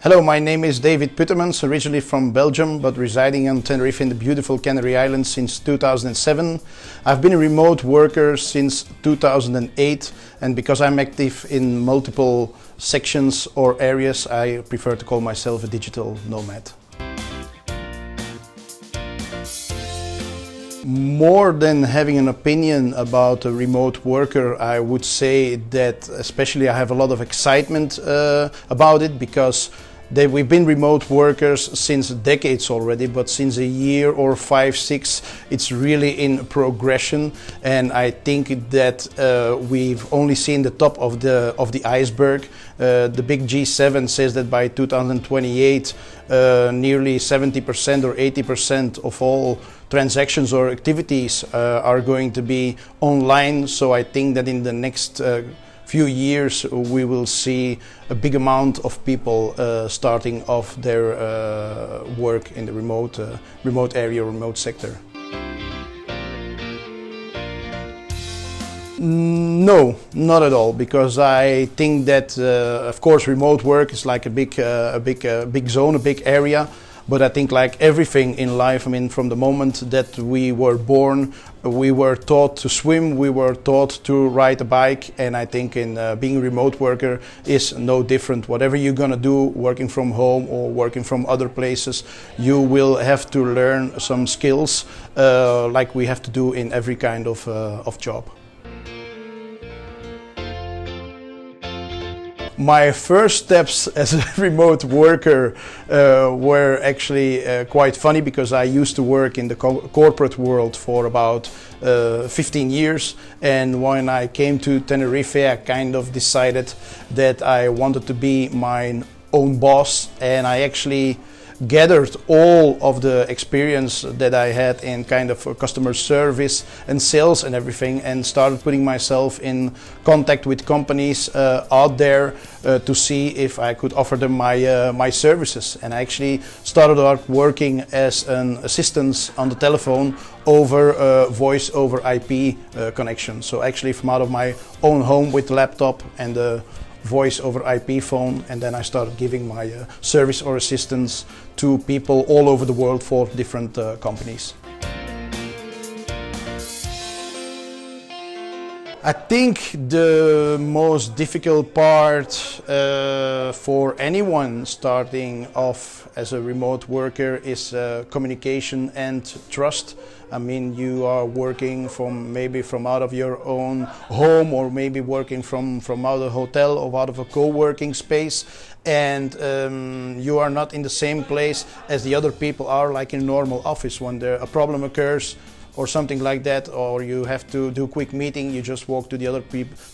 Hello, my name is David Puttemans, originally from Belgium, but residing on Tenerife in the beautiful Canary Islands since 2007. I've been a remote worker since 2008, and because I'm active in multiple sections or areas, I prefer to call myself a digital nomad. More than having an opinion about a remote worker, I would say that especially I have a lot of excitement about it, because we've been remote workers since decades already, but since a year or 5, 6, it's really in progression. And I think that we've only seen the top of the iceberg. The big G7 says that by 2028, nearly 70% or 80% of all transactions or activities are going to be online. So I think that in the next few years we will see a big amount of people starting off their work in the remote area, remote sector. No, not at all, because I think that of course remote work is like a big zone, a big area. But I think like everything in life, I mean, from the moment that we were born, we were taught to swim, we were taught to ride a bike, and I think in being a remote worker is no different. Whatever you're gonna do, working from home or working from other places, you will have to learn some skills like we have to do in every kind of job. My first steps as a remote worker were actually quite funny, because I used to work in the corporate world for about 15 years, and when I came to Tenerife I kind of decided that I wanted to be my own boss, and I actually gathered all of the experience that I had in kind of customer service and sales and everything, and started putting myself in contact with companies out there to see if I could offer them my services. And I actually started out working as an assistant on the telephone over voice over IP connection. So actually from out of my own home with the laptop and the voice over IP phone, and then I started giving my service or assistance to people all over the world for different companies. I think the most difficult part for anyone starting off as a remote worker is communication and trust. I mean, you are working maybe from out of your own home, or maybe working from out of a hotel or out of a co-working space, and you are not in the same place as the other people are, like in a normal office. When a problem occurs or something like that, or you have to do a quick meeting, you just walk to the other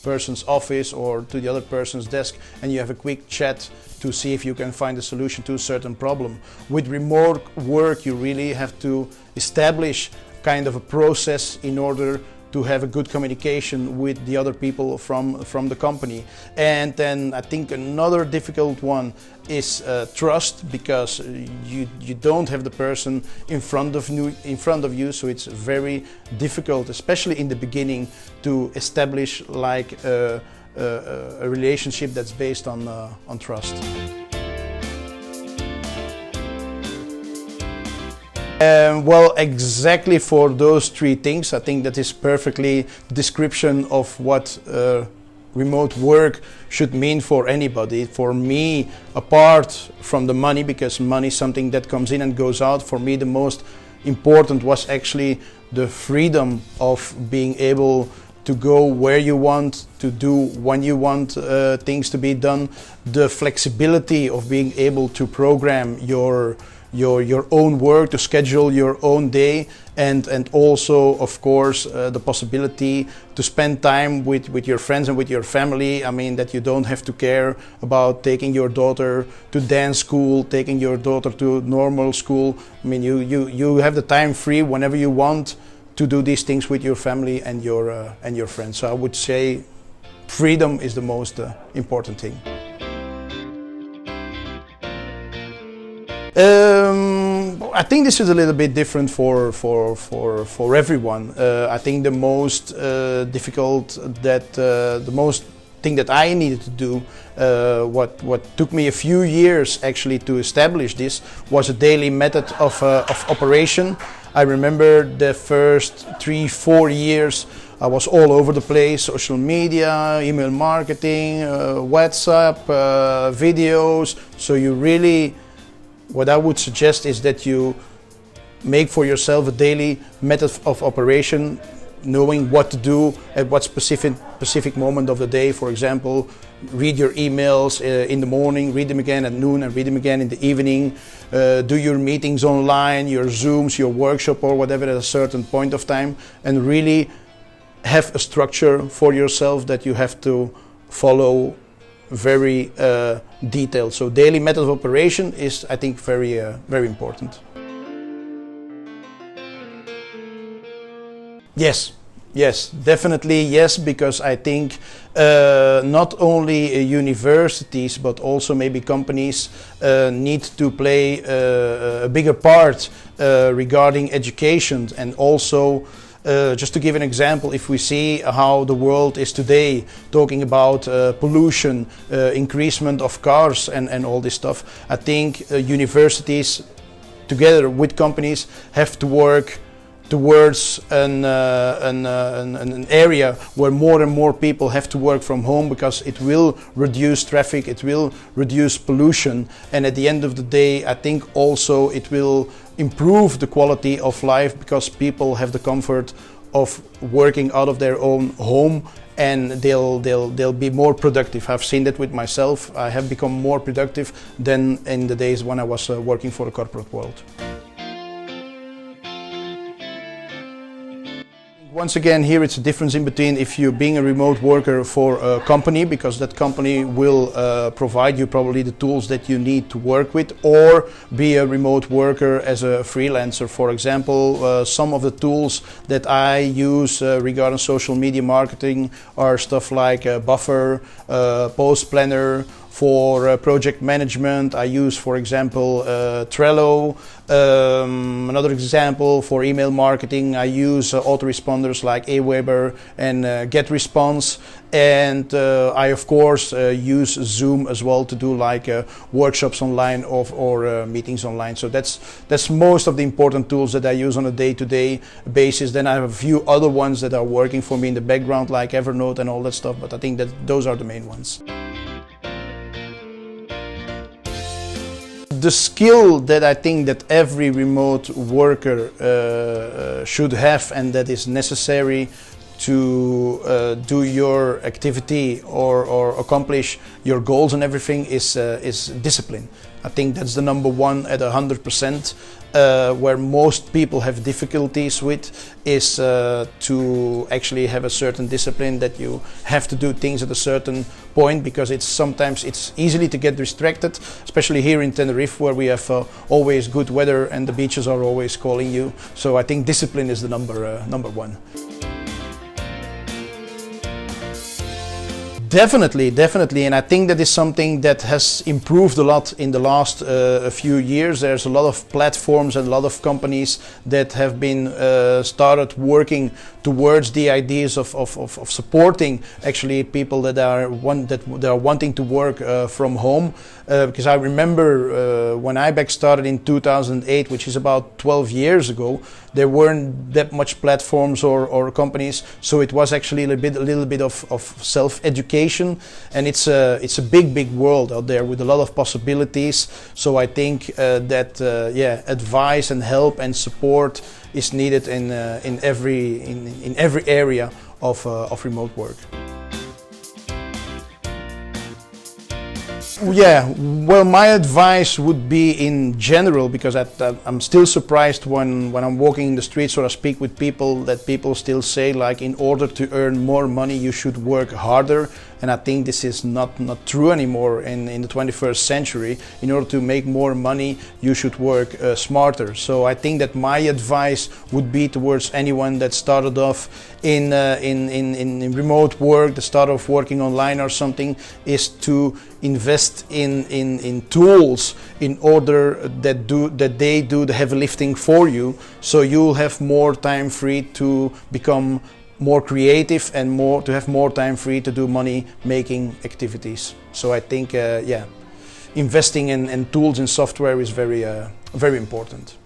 person's office or to the other person's desk, and you have a quick chat to see if you can find a solution to a certain problem. With remote work, you really have to establish kind of a process in order to have a good communication with the other people from the company. And then I think another difficult one is trust, because you don't have the person in front of you, so it's very difficult, especially in the beginning, to establish like a relationship that's based on trust. Well, exactly for those 3 things, I think that is perfectly the description of what remote work should mean for anybody. For me, apart from the money, because money is something that comes in and goes out, for me the most important was actually the freedom of being able to go where you want, to do when you want things to be done, the flexibility of being able to program your own work, to schedule your own day, and also of course the possibility to spend time with your friends and with your family. I mean, that you don't have to care about taking your daughter to dance school, taking your daughter to normal school. I mean, you have the time free whenever you want to do these things with your family and your friends. So I would say freedom is the most important thing. I think this is a little bit different for everyone. I think the most difficult thing that I needed to do, what took me a few years actually to establish this, was a daily method of operation. I remember the first 3-4 years I was all over the place: social media, email marketing, WhatsApp, videos. So you really, what I would suggest is that you make for yourself a daily method of operation, knowing what to do at what specific moment of the day. For example, read your emails in the morning, read them again at noon, and read them again in the evening. Do your meetings online, your Zooms, your workshop or whatever at a certain point of time, and really have a structure for yourself that you have to follow very detailed. So daily method of operation is, I think, very important. Yes, definitely yes, because I think not only universities but also maybe companies need to play a bigger part regarding education. And also, just to give an example, if we see how the world is today, talking about pollution, increasement of cars and all this stuff, I think universities together with companies have to work towards an area where more and more people have to work from home, because it will reduce traffic, it will reduce pollution, and at the end of the day I think also it will improve the quality of life, because people have the comfort of working out of their own home, and they'll be more productive. I've seen that with myself. I have become more productive than in the days when I was working for the corporate world. Once again, here it's a difference in between if you're being a remote worker for a company, because that company will provide you probably the tools that you need to work with, or be a remote worker as a freelancer. For example, some of the tools that I use regarding social media marketing are stuff like Buffer, Post Planner. For project management, I use, for example, Trello. Another example, for email marketing, I use autoresponders like Aweber and GetResponse. And I, of course, use Zoom as well to do like workshops online or meetings online. So that's most of the important tools that I use on a day-to-day basis. Then I have a few other ones that are working for me in the background, like Evernote and all that stuff. But I think that those are the main ones. The skill that I think that every remote worker should have, and that is necessary to do your activity or accomplish your goals and everything, is discipline. I think that's the number one at 100%. Where most people have difficulties with is to actually have a certain discipline, that you have to do things at a certain point, because sometimes it's easily to get distracted, especially here in Tenerife, where we have always good weather and the beaches are always calling you. So I think discipline is the number one. Definitely, and I think that is something that has improved a lot in the last few years. There's a lot of platforms and a lot of companies that have been started working towards the ideas of supporting actually people that are wanting to work from home. Because I remember when IBEX started in 2008, which is about 12 years ago, there weren't that much platforms or companies, so it was actually a little bit of self-education, and it's a big world out there with a lot of possibilities. So I think that advice and help and support is needed in every area of remote work. Yeah, well, my advice would be in general, because I'm still surprised when I'm walking in the streets or I speak with people, that people still say, like, in order to earn more money you should work harder. And I think this is not true anymore in the 21st century. In order to make more money you should work smarter. So I think that my advice would be towards anyone that started off in remote work, the start of working online or something, is to invest in tools in order that they do the heavy lifting for you, so you'll have more time free to become more creative and to have more time free to do money making activities. So I think, investing in tools and software is very important.